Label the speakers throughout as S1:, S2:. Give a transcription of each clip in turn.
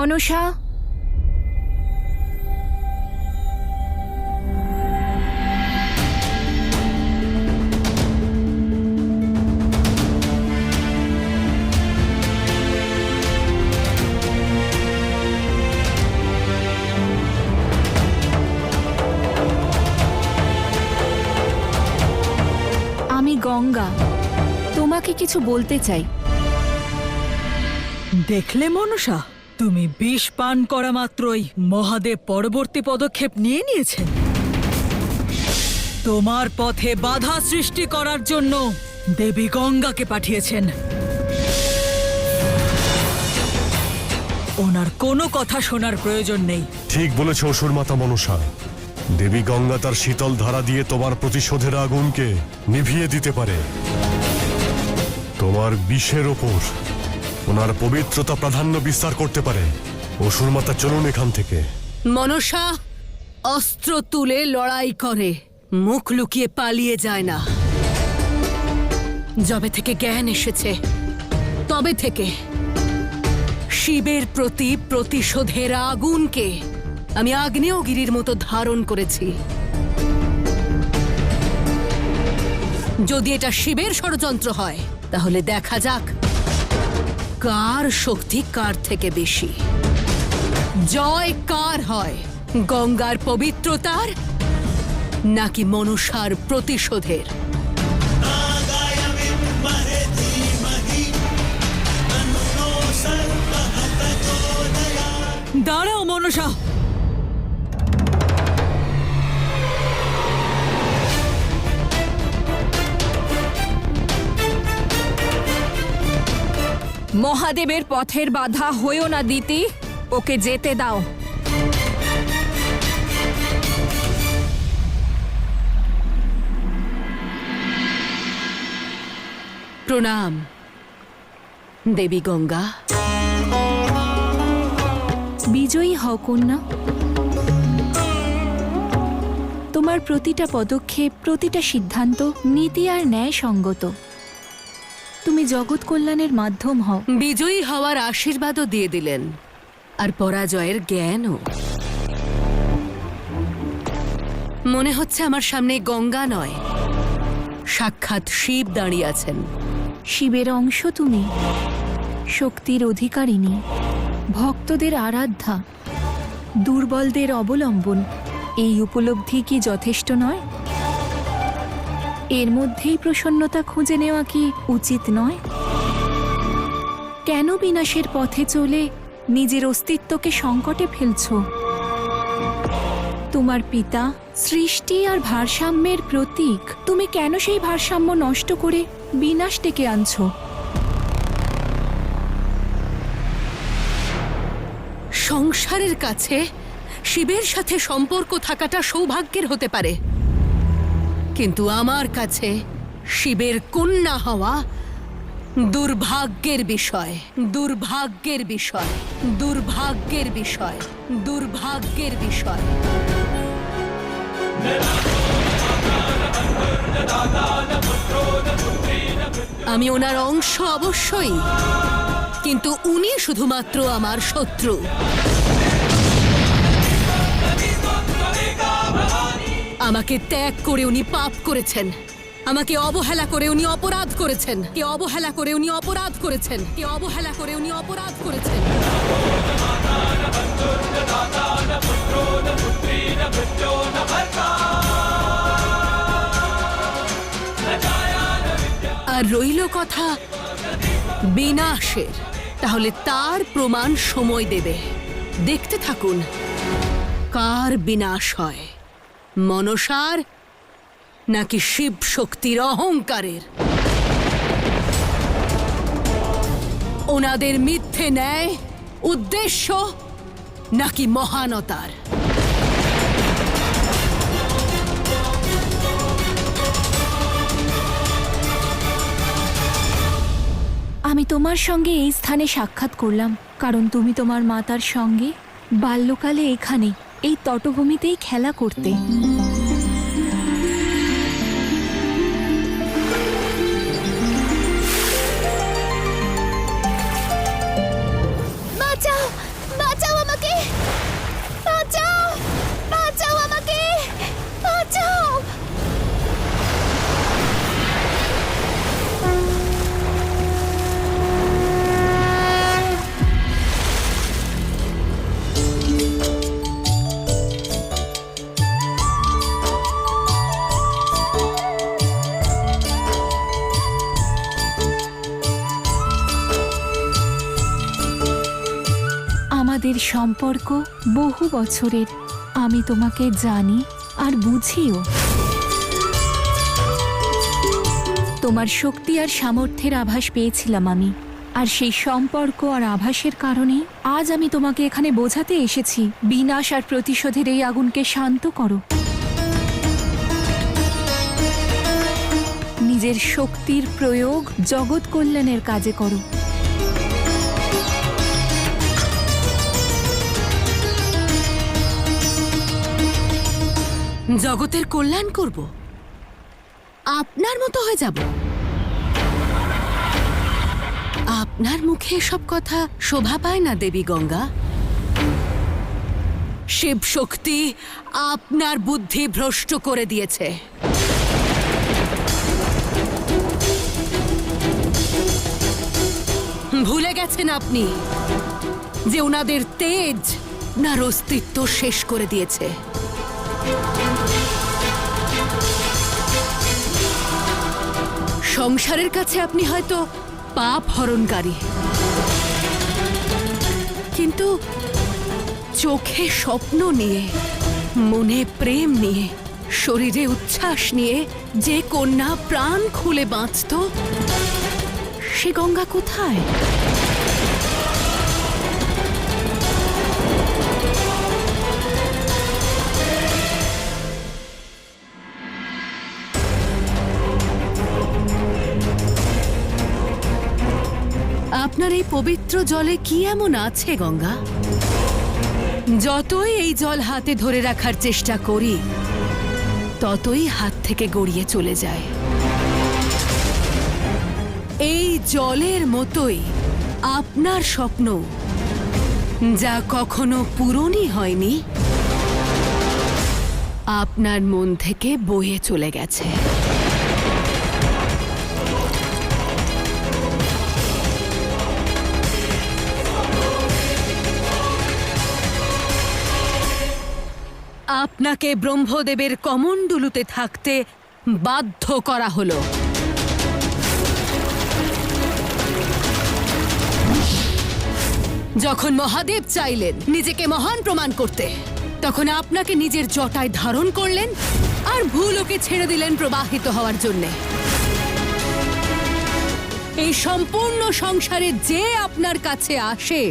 S1: মনসা, আমি গঙ্গা, তোমাকে কিছু বলতে চাই।
S2: দেখলে মনসা, তুমি বিষ পান করা মাত্রই মহাদেব পরবর্তী পদক্ষেপ নিয়ে নিয়েছেন। তোমার পথে বাধা সৃষ্টি করার জন্য দেবী গঙ্গাকে পাঠিয়েছেন। ওনার কোনো কথা শোনার প্রয়োজন নেই।
S3: ঠিক বলেছ অসুর মাতা মনসা। দেবী গঙ্গা তার শীতল ধারা দিয়ে তোমার প্রতিশোধের আগুনকে নিভিয়ে দিতে পারে। তোমার বিষের ওপর ওনার পবিত্রতা প্রাধান্য বিস্তার করতে পারে। অসুর মাতা, চলুন এখান থেকে।
S4: মনসা অস্ত্র তুলে লড়াই করে, মুখ লুকিয়ে পালিয়ে যায় না। যবে থেকে জ্ঞান এসেছে তবে থেকে শিবের প্রতি প্রতিশোধের আগুনকে আমি আগ্নেয়গিরির মতো ধারণ করেছি। যদি এটা শিবের ষড়যন্ত্র হয় তাহলে দেখা যাক কার শক্তি কার থেকে বেশি। জয় কার হয়, গঙ্গার পবিত্রতার নাকি মনসার প্রতিশোধের?
S2: দাঁড়াও মনসা,
S1: মহাদেবের পথের বাধা হইও না দিতি, ওকে যেতে দাও।
S4: প্রণাম দেবী গঙ্গা।
S1: বিজয়ী হও কন্যা। তোমার প্রতিটা পদক্ষেপ, প্রতিটা সিদ্ধান্ত নীতি আর ন্যায় সঙ্গত। তুমি জগৎ কল্যাণের মাধ্যম হও।
S4: বিজয়ী হওয়ার আশীর্বাদও দিয়ে দিলেন, আর পরাজয়ের জ্ঞানও। মনে হচ্ছে আমার সামনে গঙ্গা নয়, সাক্ষাৎ শিব দাঁড়িয়ে আছেন।
S1: শিবের অংশ তুমি, শক্তির অধিকারিণী, ভক্তদের আরাধ্যা, দুর্বলদের অবলম্বন। এই উপলব্ধি কি যথেষ্ট নয়? এর মধ্যেই প্রসন্নতা খুঁজে নেওয়া কি উচিত নয়? কেন বিনাশের পথে চলে নিজের অস্তিত্বকে সংকটে ফেলছ? তোমার পিতা সৃষ্টি আর ভারসাম্যের প্রতীক, তুমি কেন সেই ভারসাম্য নষ্ট করে বিনাশ ডেকে আনছো?
S4: সংসারের কাছে শিবের সাথে সম্পর্ক থাকাটা সৌভাগ্যের হতে পারে, কিন্তু আমার কাছে শিবের কন্যা হওয়া দুর্ভাগ্যের বিষয়। দুর্ভাগ্যের বিষয়, দুর্ভাগ্যের বিষয়, দুর্ভাগ্যের বিষয়। আমি ওনার অংশ অবশ্যই, কিন্তু উনি শুধুমাত্র আমার শত্রু। আমাকে ত্যাগ করে উনি পাপ করেছেন, আমাকে অবহেলা করে উনি অপরাধ করেছেন, কে অবহেলা করে উনি অপরাধ করেছেন, কে অবহেলা করে উনি অপরাধ করেছেন। আর রইল কথা বিনাশের, তাহলে তার প্রমাণ সময় দেবে। দেখতে থাকুন কার বিনাশ হয়, মনসার নাকি শিব শক্তির অহংকারের। ওনাদের মিথ্যে ন্যায় উদ্দেশ্য নাকি মহানতার।
S1: আমি তোমার সঙ্গে এই স্থানে সাক্ষাৎ করলাম কারণ তুমি তোমার মাতার সঙ্গে বাল্যকালে এখানে এই তটভূমিতেই খেলা করতে। বাঁচাও, বাঁচাও। আমাদের সম্পর্ক বহু বছরের। আমি তোমাকে জানি আর বুঝিও। তোমার শক্তি আর সামর্থ্যের আভাস পেয়েছিলাম আমি, আর সেই সম্পর্ক আর আভাসের কারণেই আজ আমি তোমাকে এখানে বোঝাতে এসেছি, বিনাশ আর প্রতিশোধের এই আগুনকে শান্ত করো। নিজের শক্তির প্রয়োগ জগৎ কল্যাণের কাজে করো।
S4: জগতের কল্যাণ করব, আপনার মতো হয়ে যাব? আপনার মুখে এসব কথা শোভা পায় না দেবী গঙ্গা। শিব শক্তি আপনার বুদ্ধি ভ্রষ্ট করে দিয়েছে। ভুলে গেছেন আপনি যে ওনাদের তেজ আপনার অস্তিত্ব শেষ করে দিয়েছে। সংসারের কাছে আপনি হয়তো পাপ হরণকারী, কিন্তু চোখে স্বপ্ন নিয়ে, মনে প্রেম নিয়ে, শরীরে উচ্ছ্বাস নিয়ে যে কন্যা প্রাণ খুলে বাঁচত, সে গঙ্গা কোথায়? আপনার এই পবিত্র জলে কি এমন আছে গঙ্গা? যতই এই জল হাতে ধরে রাখার চেষ্টা করি, ততই হাত থেকে গড়িয়ে চলে যায়। এই জলের মতোই আপনার স্বপ্ন, যা কখনো পূরণই হয়নি, আপনার মন থেকে বয়ে চলে গেছে। আপনাকে ব্রহ্মদেবের কমণ্ডলুতে থাকতে বাধ্য করা হলো। যখন মহাদেব চাইলেন নিজেকে মহান প্রমাণ করতে, তখন আপনাকে নিজের জটায় ধারণ করলেন আর ভূলোকে ছেড়ে দিলেন প্রবাহিত হওয়ার জন্যে। এই সম্পূর্ণ সংসারে যে আপনার কাছে আসে,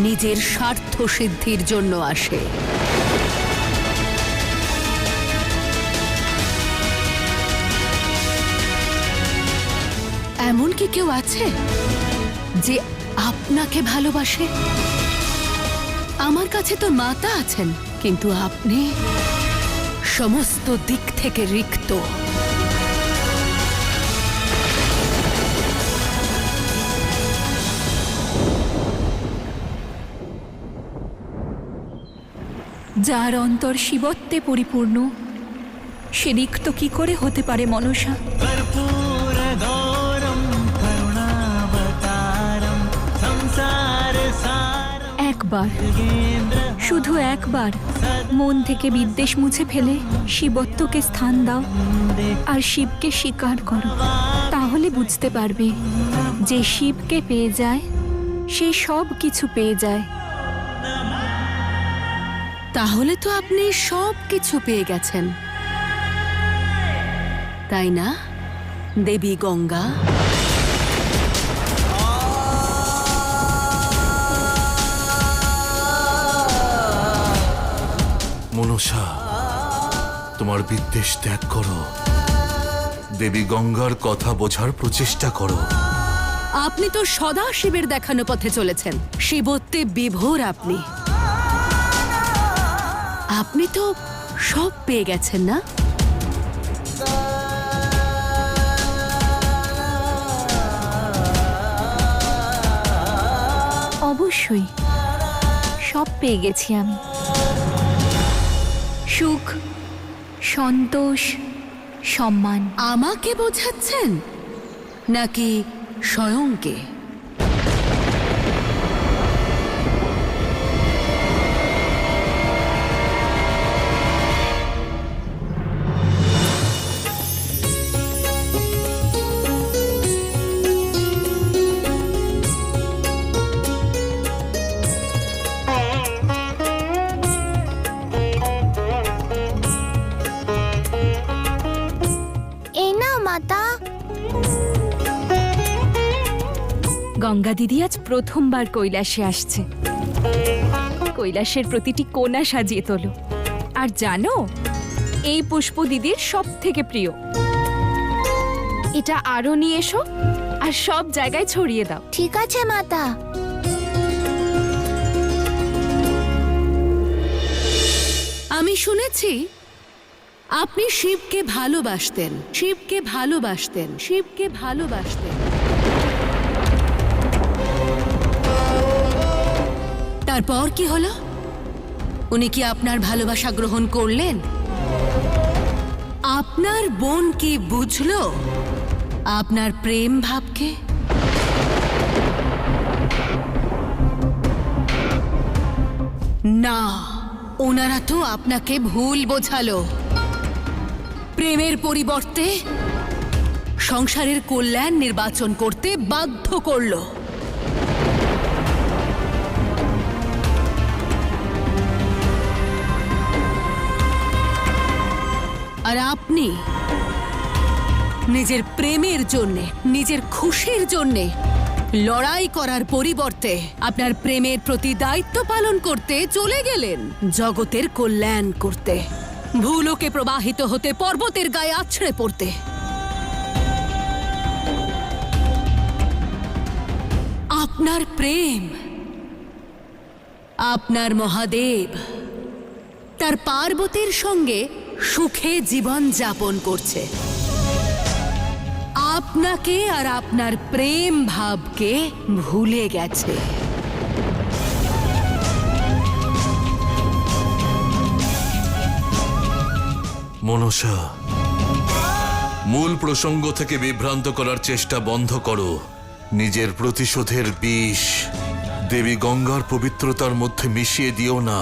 S4: নিজের স্বার্থ সিদ্ধির জন্য আসে। এমন কি কেউ আছে যে আপনাকে ভালোবাসে? আমার কাছে তো মাতা আছেন, কিন্তু আপনি সমস্ত দিক থেকে রিক্ত।
S1: যার অন্তর শিবত্বে পরিপূর্ণ, সে রিক্ত কি করে হতে পারে মনসা? একবার, শুধু একবার মন থেকে বিদ্বেষ মুছে ফেলে শিবত্বকে স্থান দাও আর শিবকে স্বীকার করো। তাহলে বুঝতে পারবে যে শিবকে পেয়ে যায়, সে সব কিছু পেয়ে যায়।
S4: তাহলে তো আপনি সব কিছু পেয়ে গেছেন, তাই না দেবী গঙ্গা?
S5: মনসা, তোমার বিদ্বেষ ত্যাগ করো, দেবী গঙ্গার কথা বোঝার প্রচেষ্টা করো।
S4: আপনি তো সদা শিবের দেখানো পথে চলেছেন, শিবত্বে বিভোর আপনি। আপনি তো সব পেয়ে গেছেন না?
S1: অবশ্যই সব পেয়ে গেছি আমি। সুখ, সন্তোষ, সম্মান।
S4: আমাকে বোঝাচ্ছেন নাকি স্বয়ংকে?
S6: মাতা?
S1: গঙ্গা দিদি আজ প্রথমবার কৈলাসে আসছে। কৈলাসের প্রতিটি কোণা সাজিয়ে তোলো। আর জানো, এই পুষ্প দিদির সব থেকে প্রিয়। এটা আরো নিয়ে এসো আর সব জায়গায় ছড়িয়ে দাও।
S6: ঠিক আছে মাতা।
S4: আমি শুনেছি আপনি শিবকে ভালোবাসতেন, শিবকে ভালোবাসতেন, শিবকে ভালোবাসতেন। তারপর কি হলো? উনি কি আপনার ভালোবাসা গ্রহণ করলেন? আপনার বোন কি বুঝলো আপনার প্রেম ভাবকে? না, ওনারা তো আপনাকে ভুল বোঝালো। প্রেমের পরিবর্তে সংসারের কল্যাণ নির্বাচন করতে বাধ্য করলো। আর আপনি নিজের প্রেমের জন্যে, নিজের খুশির জন্যে লড়াই করার পরিবর্তে আপনার প্রেমের প্রতি দায়িত্ব পালন করতে চলে গেলেন জগতের কল্যাণ করতে, ভূলোকে প্রবাহিত হতে, পর্বতের গায়ে আছড়ে পড়তে। আপনার প্রেম, আপনার মহাদেব তার পার্বতীর সঙ্গে সুখে জীবন যাপন করছে। আপনাকে আর আপনার প্রেম ভাবকে ভুলে গেছে।
S5: মনসা, মূল প্রসঙ্গ থেকে বিভ্রান্ত করার চেষ্টা বন্ধ করো। নিজের প্রতিশোধের বিষ দেবী গঙ্গার পবিত্রতার মধ্যে মিশিয়ে দিও না।